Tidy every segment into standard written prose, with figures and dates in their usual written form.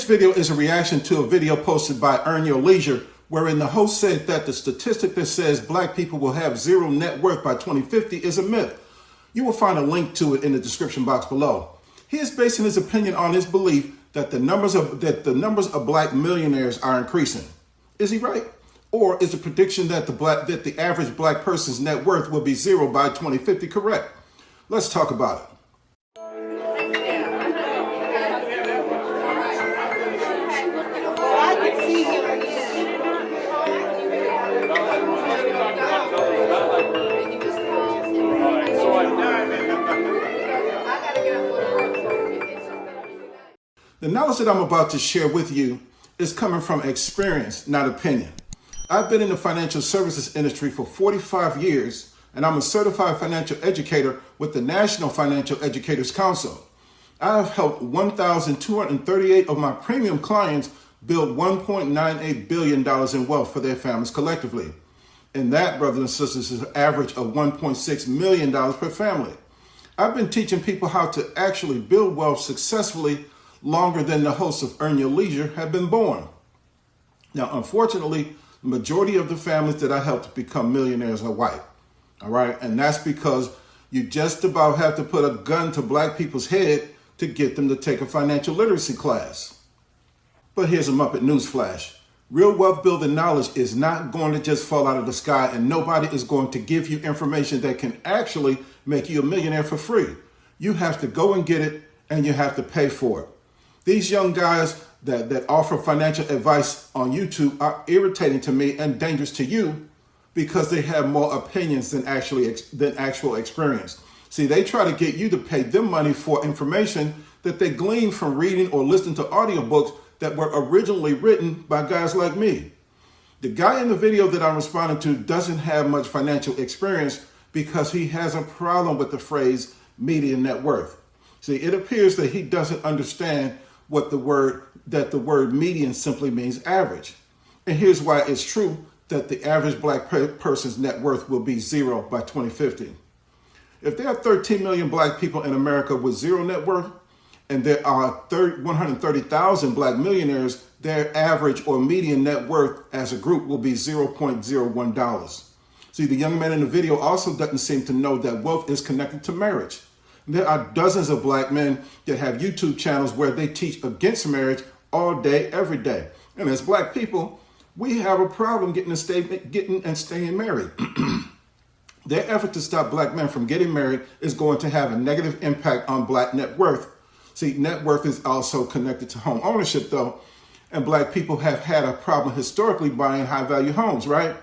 video is a reaction to a video posted by Earn Your Leisure, wherein the host said that the statistic that says black people will have zero net worth by 2050 is a myth. You will find a link to it in the description box below. He is basing his opinion on his belief that the numbers of black millionaires are increasing. Is he right? Or is the prediction that the average black person's net worth will be zero by 2050 correct? Let's talk about it. The knowledge that I'm about to share with you is coming from experience, not opinion. I've been in the financial services industry for 45 years, and I'm a certified financial educator with the National Financial Educators Council. I have helped 1,238 of my premium clients build $1.98 billion in wealth for their families collectively. And that, brothers and sisters, is an average of $1.6 million per family. I've been teaching people how to actually build wealth successfully longer than the hosts of Earn Your Leisure have been born. Now, unfortunately, the majority of the families that I helped become millionaires are white. All right. And that's because you just about have to put a gun to black people's head to get them to take a financial literacy class. But here's a Muppet newsflash. Real wealth building knowledge is not going to just fall out of the sky, and nobody is going to give you information that can actually make you a millionaire for free. You have to go and get it, and you have to pay for it. These young guys that offer financial advice on YouTube are irritating to me and dangerous to you because they have more opinions than actual experience. See, they try to get you to pay them money for information that they glean from reading or listening to audiobooks that were originally written by guys like me. The guy in the video that I'm responding to doesn't have much financial experience because he has a problem with the phrase median net worth. See, it appears that he doesn't understand what the word median simply means average. And here's why it's true that the average black person's net worth will be zero by 2050. If there are 13 million black people in America with zero net worth, and there are 130,000 black millionaires, their average or median net worth as a group will be $0.01. See, the young man in the video also doesn't seem to know that wealth is connected to marriage. There are dozens of black men that have YouTube channels where they teach against marriage all day, every day. And as black people, we have a problem getting and staying married. Their effort to stop black men from getting married is going to have a negative impact on black net worth. See, net worth is also connected to home ownership, though. And black people have had a problem historically buying high-value homes, right?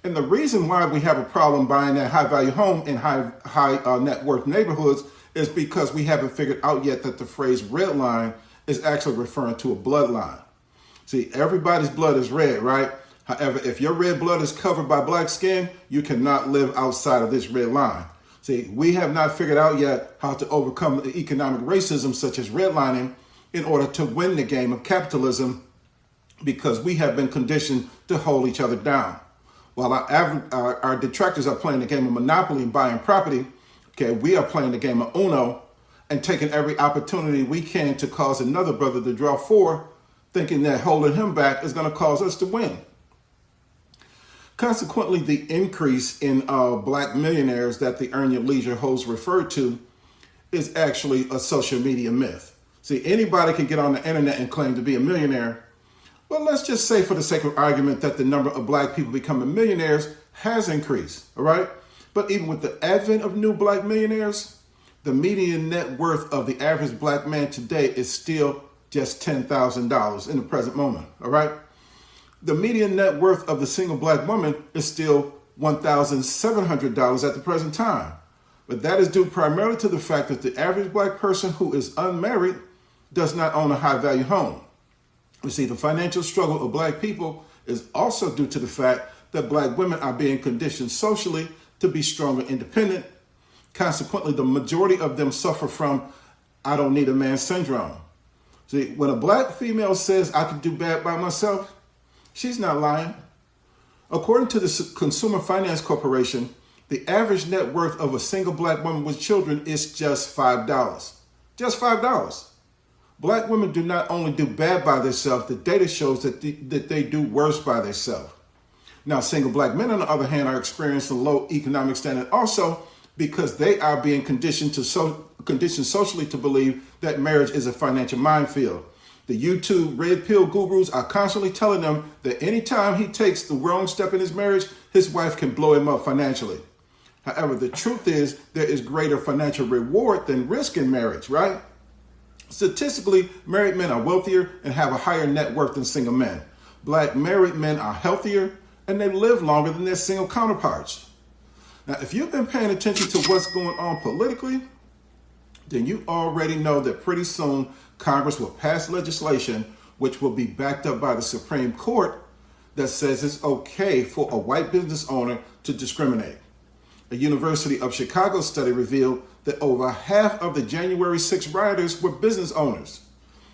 And the reason why we have a problem buying that high-value home in high net worth neighborhoods is because we haven't figured out yet that the phrase red line is actually referring to a bloodline. See, everybody's blood is red, right? However, if your red blood is covered by black skin, you cannot live outside of this red line. See, we have not figured out yet how to overcome the economic racism such as redlining in order to win the game of capitalism because we have been conditioned to hold each other down. While our detractors are playing the game of monopoly and buying property, okay, we are playing the game of Uno and taking every opportunity we can to cause another brother to draw four, thinking that holding him back is going to cause us to win. Consequently, the increase in black millionaires that the Earn Your Leisure host referred to is actually a social media myth. See, anybody can get on the internet and claim to be a millionaire. Well, let's just say for the sake of argument that the number of black people becoming millionaires has increased, all right? But even with the advent of new black millionaires, the median net worth of the average black man today is still just $10,000 in the present moment, all right? The median net worth of the single black woman is still $1,700 at the present time. But that is due primarily to the fact that the average black person who is unmarried does not own a high-value home. You see, the financial struggle of black people is also due to the fact that black women are being conditioned socially to be strong and independent. Consequently, the majority of them suffer from "I don't need a man" syndrome. See, when a black female says "I can do bad by myself," she's not lying. According to the Consumer Finance Corporation, the average net worth of a single black woman with children is just $5. Just $5. Black women do not only do bad by themselves, the data shows that they do worse by themselves. Now, single black men, on the other hand, are experiencing low economic standing also because they are being conditioned socially to believe that marriage is a financial minefield. The YouTube red pill gurus are constantly telling them that anytime he takes the wrong step in his marriage, his wife can blow him up financially. However, the truth is there is greater financial reward than risk in marriage, right? Statistically, married men are wealthier and have a higher net worth than single men. Black married men are healthier and they live longer than their single counterparts. Now, if you've been paying attention to what's going on politically, then you already know that pretty soon Congress will pass legislation which will be backed up by the Supreme Court that says it's okay for a white business owner to discriminate. A University of Chicago study revealed that over half of the January 6 rioters were business owners.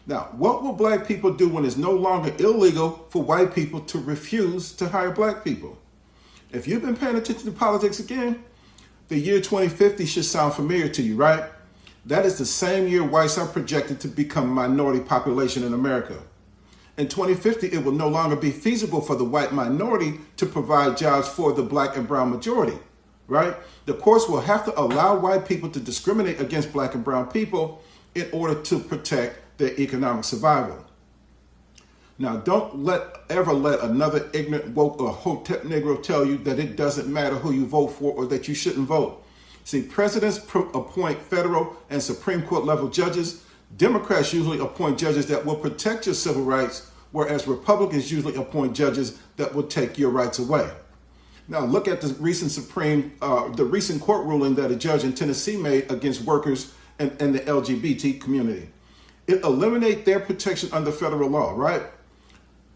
Now, what will black people do when it's no longer illegal for white people to refuse to hire black people? If you've been paying attention to politics again, the year 2050 should sound familiar to you, right? That is the same year whites are projected to become a minority population in America. In 2050, it will no longer be feasible for the white minority to provide jobs for the black and brown majority, right? The courts will have to allow white people to discriminate against black and brown people in order to protect their economic survival. Now, don't ever let another ignorant, woke, or hotep Negro tell you that it doesn't matter who you vote for or that you shouldn't vote. See, presidents appoint federal and Supreme Court level judges. Democrats usually appoint judges that will protect your civil rights, whereas Republicans usually appoint judges that will take your rights away. Now, look at the recent court ruling that a judge in Tennessee made against workers and the LGBT community. It eliminates their protection under federal law, right?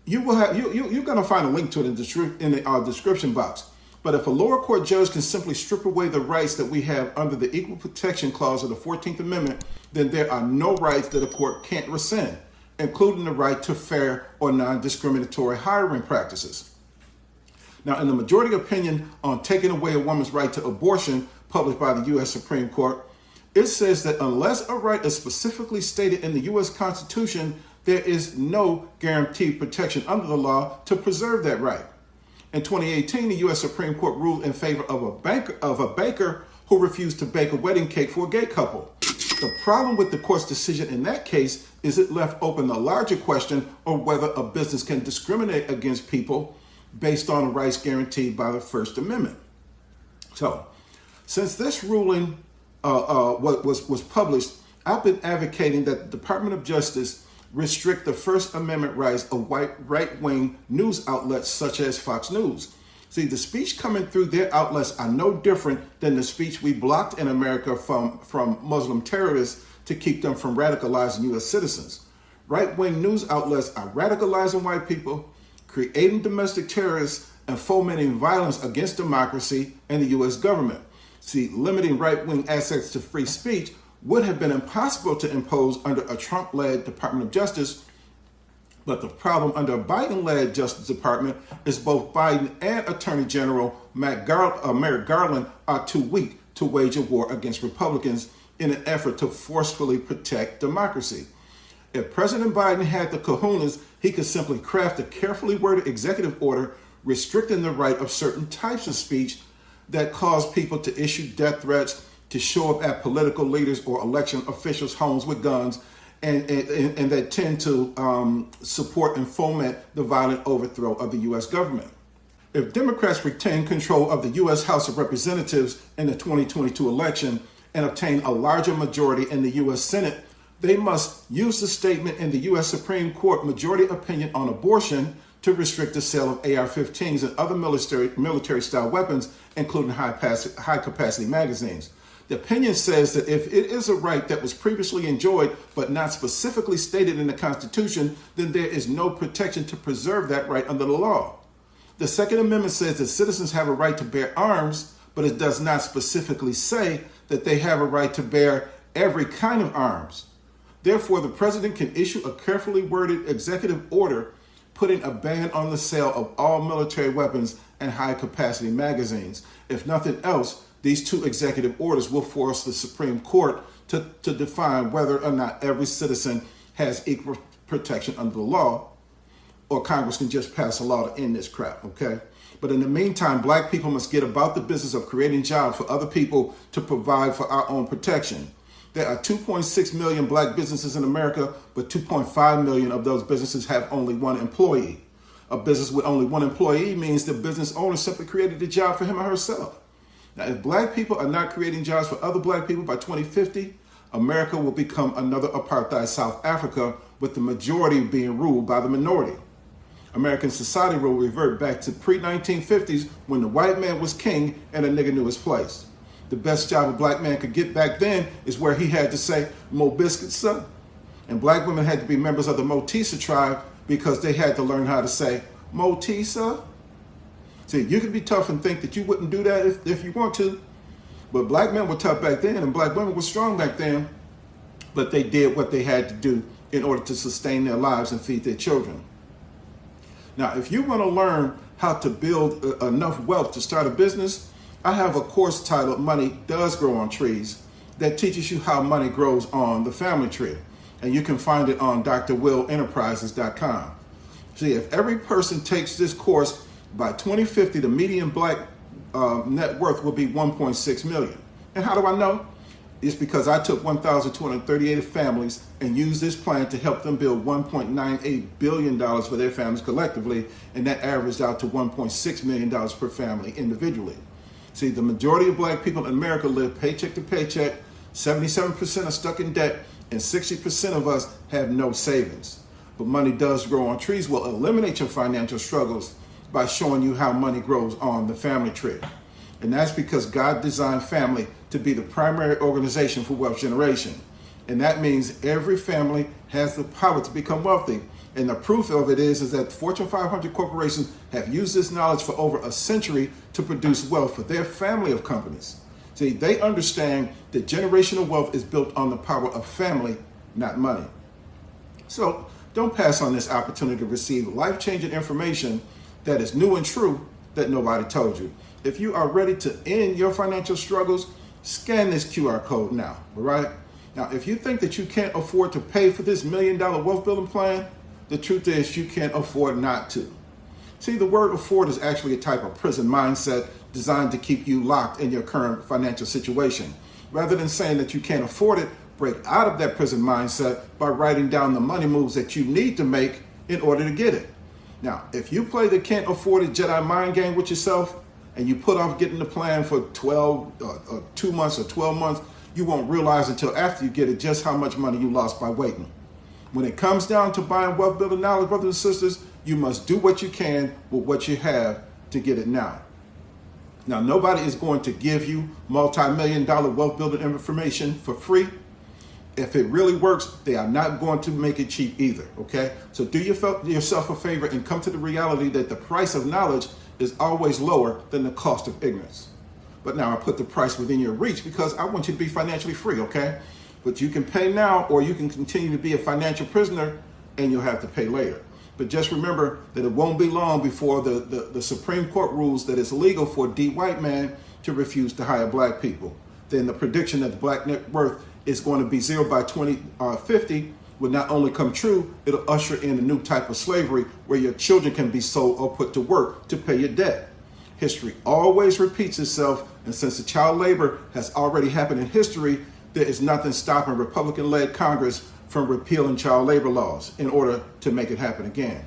You're going to find a link to it in the description box. But if a lower court judge can simply strip away the rights that we have under the Equal Protection Clause of the 14th Amendment, then there are no rights that a court can't rescind, including the right to fair or non-discriminatory hiring practices. Now, in the majority opinion on taking away a woman's right to abortion, published by the U.S. Supreme Court, it says that unless a right is specifically stated in the U.S. Constitution, there is no guaranteed protection under the law to preserve that right. In 2018, the U.S. Supreme Court ruled in favor of a baker who refused to bake a wedding cake for a gay couple. The problem with the court's decision in that case is it left open the larger question of whether a business can discriminate against people based on the rights guaranteed by the First Amendment. So, since this ruling was published, I've been advocating that the Department of Justice restrict the First Amendment rights of white right-wing news outlets such as Fox News. See, the speech coming through their outlets are no different than the speech we blocked in America from Muslim terrorists to keep them from radicalizing U.S. citizens. Right-wing news outlets are radicalizing white people, creating domestic terrorists, and fomenting violence against democracy and the U.S. government. See, limiting right-wing access to free speech would have been impossible to impose under a Trump-led Department of Justice, but the problem under a Biden-led Justice Department is both Biden and Attorney General Merrick Garland are too weak to wage a war against Republicans in an effort to forcefully protect democracy. If President Biden had the kahunas, he could simply craft a carefully worded executive order restricting the right of certain types of speech that cause people to issue death threats, to show up at political leaders or election officials' homes with guns, and that tend to support and foment the violent overthrow of the U.S. government. If Democrats retain control of the U.S. House of Representatives in the 2022 election and obtain a larger majority in the U.S. Senate, they must use the statement in the U.S. Supreme Court majority opinion on abortion to restrict the sale of AR-15s and other military-style weapons, including high-capacity magazines. The opinion says that if it is a right that was previously enjoyed but not specifically stated in the Constitution, then there is no protection to preserve that right under the law. The Second Amendment says that citizens have a right to bear arms, but it does not specifically say that they have a right to bear every kind of arms. Therefore, the president can issue a carefully worded executive order putting a ban on the sale of all military weapons and high-capacity magazines. If nothing else, these two executive orders will force the Supreme Court to define whether or not every citizen has equal protection under the law, or Congress can just pass a law to end this crap, okay? But in the meantime, black people must get about the business of creating jobs for other people to provide for our own protection. There are 2.6 million black businesses in America, but 2.5 million of those businesses have only one employee. A business with only one employee means the business owner simply created a job for him or herself. Now, if black people are not creating jobs for other black people by 2050, America will become another apartheid South Africa, with the majority being ruled by the minority. American society will revert back to pre-1950s when the white man was king and a nigga knew his place. The best job a black man could get back then is where he had to say, "Mo biscuits, son." And black women had to be members of the Motisa tribe because they had to learn how to say, "Motisa." See, you can be tough and think that you wouldn't do that if you want to. But black men were tough back then and black women were strong back then. But they did what they had to do in order to sustain their lives and feed their children. Now, if you want to learn how to build enough wealth to start a business, I have a course titled Money Does Grow on Trees that teaches you how money grows on the family tree. And you can find it on drwillenterprises.com. See, if every person takes this course, by 2050, the median black net worth will be 1.6 million. And how do I know? It's because I took 1,238 families and used this plan to help them build $1.98 billion for their families collectively, and that averaged out to $1.6 million per family individually. See, the majority of black people in America live paycheck to paycheck, 77% are stuck in debt, and 60% of us have no savings. But Money Does Grow on Trees will eliminate your financial struggles by showing you how money grows on the family tree. And that's because God designed family to be the primary organization for wealth generation. And that means every family has the power to become wealthy. And the proof of it is that Fortune 500 corporations have used this knowledge for over a century to produce wealth for their family of companies. See, they understand that generational wealth is built on the power of family, not money. So don't pass on this opportunity to receive life-changing information that is new and true that nobody told you. If you are ready to end your financial struggles, scan this QR code now, all right? Now, if you think that you can't afford to pay for this $1 million wealth building plan, the truth is you can't afford not to. See, the word afford is actually a type of prison mindset designed to keep you locked in your current financial situation. Rather than saying that you can't afford it, break out of that prison mindset by writing down the money moves that you need to make in order to get it. Now, if you play the can't afford it Jedi mind game with yourself and you put off getting the plan for 2 months or 12 months, you won't realize until after you get it just how much money you lost by waiting. When it comes down to buying wealth building knowledge, brothers and sisters, you must do what you can with what you have to get it now. Now, nobody is going to give you multi-million-dollar wealth building information for free. If it really works, they are not going to make it cheap either, okay? So do yourself a favor and come to the reality that the price of knowledge is always lower than the cost of ignorance. But now I put the price within your reach because I want you to be financially free, okay? But you can pay now or you can continue to be a financial prisoner and you'll have to pay later. But just remember that it won't be long before the Supreme Court rules that it's illegal for a white man to refuse to hire black people. Then the prediction that the black net worth is going to be zero by 2050 will not only come true, it'll usher in a new type of slavery where your children can be sold or put to work to pay your debt. History always repeats itself, and since the child labor has already happened in history, there is nothing stopping Republican-led Congress from repealing child labor laws in order to make it happen again.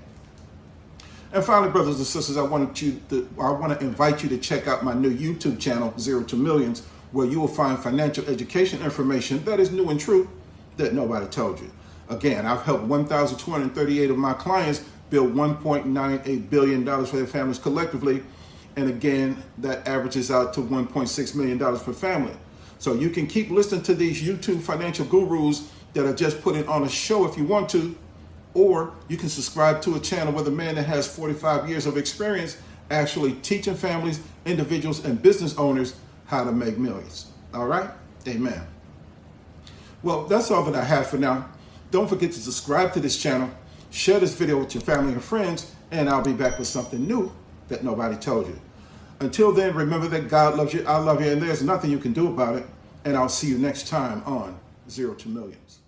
And finally, brothers and sisters, I want to invite you to check out my new YouTube channel, Zero to Millions, where you will find financial education information that is new and true that nobody told you. Again, I've helped 1,238 of my clients build $1.98 billion for their families collectively. And again, that averages out to $1.6 million per family. So you can keep listening to these YouTube financial gurus that are just putting on a show if you want to, or you can subscribe to a channel where the man that has 45 years of experience actually teaching families, individuals, and business owners how to make millions. All right? Amen. Well, that's all that I have for now. Don't forget to subscribe to this channel, share this video with your family and friends, and I'll be back with something new that nobody told you. Until then, remember that God loves you, I love you, and there's nothing you can do about it. And I'll see you next time on Zero to Millions.